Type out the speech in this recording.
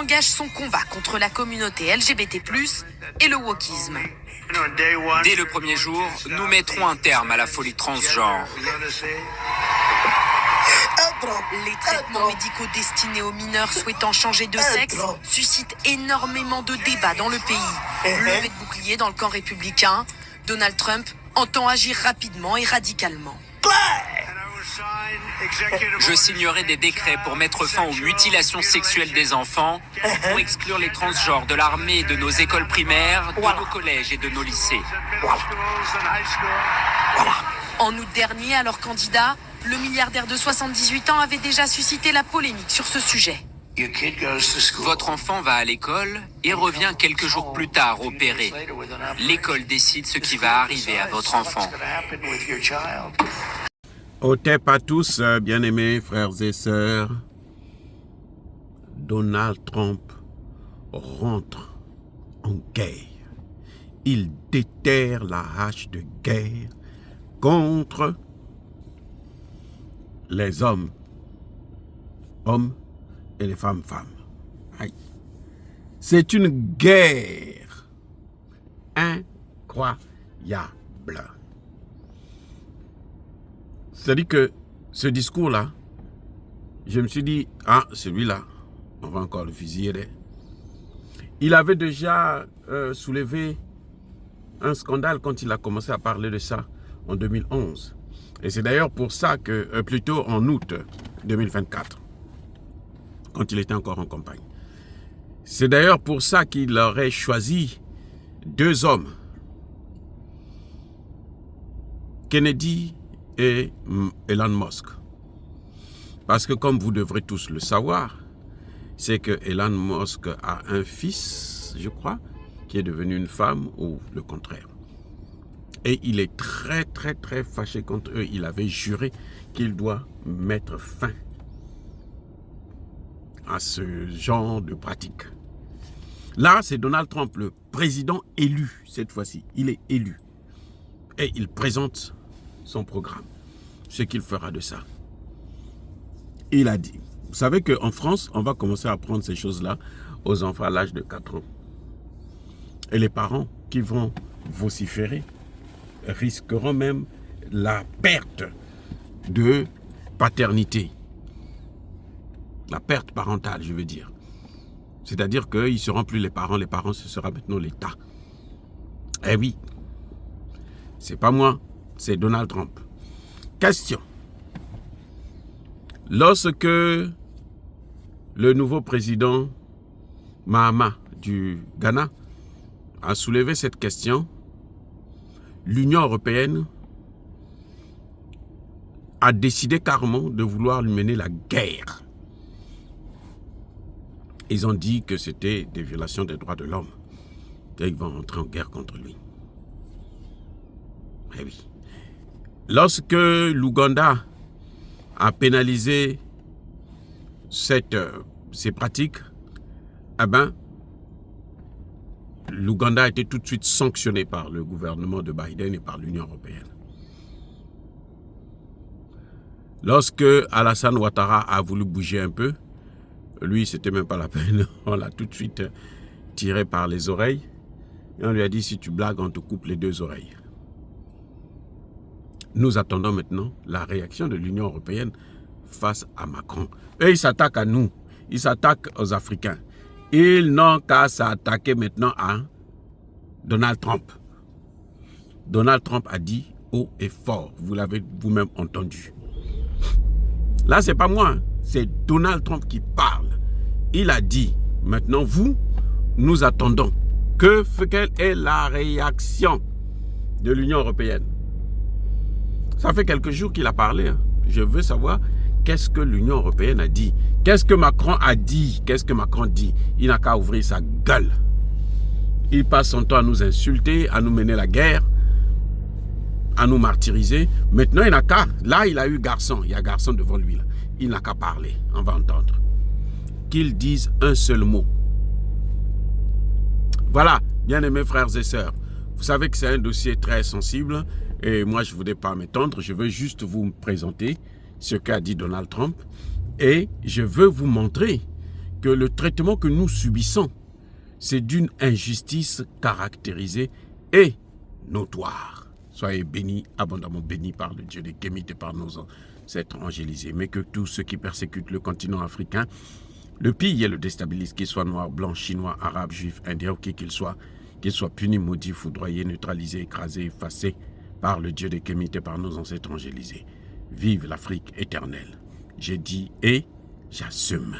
engage son combat contre la communauté LGBT+, et le wokisme. Dès le premier jour, nous mettrons un terme à la folie transgenre. Les traitements médicaux destinés aux mineurs souhaitant changer de sexe suscitent énormément de débats dans le pays. Levée de bouclier dans le camp républicain, Donald Trump entend agir rapidement et radicalement. Je signerai des décrets pour mettre fin aux mutilations sexuelles des enfants, pour exclure les transgenres de l'armée et de nos écoles primaires, de nos collèges et de nos lycées. En août dernier, alors candidat, le milliardaire de 78 ans avait déjà suscité la polémique sur ce sujet. Votre enfant va à l'école et revient quelques jours plus tard opéré. L'école décide ce qui va arriver à votre enfant. Au TEP à tous, bien-aimés frères et sœurs, Donald Trump rentre en guerre. Il déterre la hache de guerre contre les hommes et les femmes. Aïe. C'est une guerre incroyable. C'est-à-dire que ce discours-là, je me suis dit, celui-là, on va encore le fusiller. Il avait déjà soulevé un scandale quand il a commencé à parler de ça en 2011. Et c'est d'ailleurs pour ça que, plutôt en août 2024, quand il était encore en campagne. C'est d'ailleurs pour ça qu'il aurait choisi deux hommes, Kennedy et Elon Musk. Parce que comme vous devrez tous le savoir, c'est que Elon Musk a un fils, je crois, qui est devenu une femme ou le contraire. Et il est très, très, très fâché contre eux. Il avait juré qu'il doit mettre fin à ce genre de pratique. Là, c'est Donald Trump, le président élu cette fois-ci. Il est élu. Et il présente son programme, ce qu'il fera de ça. Il a dit, vous savez qu'en France, on va commencer à apprendre ces choses-là aux enfants à l'âge de 4 ans. Et les parents qui vont vociférer risqueront même la perte de paternité. La perte parentale, je veux dire. C'est-à-dire qu'ils ne seront plus les parents, ce sera maintenant l'État. Eh oui, c'est pas moi, c'est Donald Trump. Question. Lorsque le nouveau président Mahama du Ghana a soulevé cette question, l'Union européenne a décidé carrément de vouloir lui mener la guerre. Ils ont dit que c'était des violations des droits de l'homme. Ils vont entrer en guerre contre lui. Eh oui. Lorsque l'Ouganda a pénalisé ces pratiques, eh ben, l'Ouganda a été tout de suite sanctionné par le gouvernement de Biden et par l'Union européenne. Lorsque Alassane Ouattara a voulu bouger un peu, lui, c'était même pas la peine. On l'a tout de suite tiré par les oreilles. Et on lui a dit, si tu blagues, on te coupe les deux oreilles. Nous attendons maintenant la réaction de l'Union européenne face à Macron. Et ils s'attaquent à nous. Ils s'attaquent aux Africains. Ils n'ont qu'à s'attaquer maintenant à Donald Trump. Donald Trump a dit haut et fort. Vous l'avez vous-même entendu. Là, c'est pas moi. C'est Donald Trump qui parle. Il a dit, maintenant vous, nous attendons. Quelle est la réaction de l'Union européenne? Ça fait quelques jours qu'il a parlé. Hein. Je veux savoir qu'est-ce que l'Union européenne a dit. Qu'est-ce que Macron a dit? Qu'est-ce que Macron dit? Il n'a qu'à ouvrir sa gueule. Il passe son temps à nous insulter, à nous mener la guerre, à nous martyriser. Maintenant, il n'a qu'à... Là, il a eu garçon. Il y a garçon devant lui. Là. Il n'a qu'à parler. On va entendre. Qu'il dise un seul mot. Voilà, bien-aimés frères et sœurs. Vous savez que c'est un dossier très sensible. Et moi, je ne voudrais pas m'étendre. Je veux juste vous présenter ce qu'a dit Donald Trump. Et je veux vous montrer que le traitement que nous subissons, c'est d'une injustice caractérisée et notoire. Soyez bénis, abondamment bénis par le Dieu des Kémites et par nos ancêtres angélisés. Mais que tous ceux qui persécutent le continent africain, le pillent et le déstabilisent, qu'ils soient noirs, blancs, chinois, arabes, juifs, indiens, qui qu'ils soient punis, maudits, foudroyés, neutralisés, écrasés, effacés par le Dieu des Kémites et par nos ancêtres angélisés. Vive l'Afrique éternelle. J'ai dit et j'assume.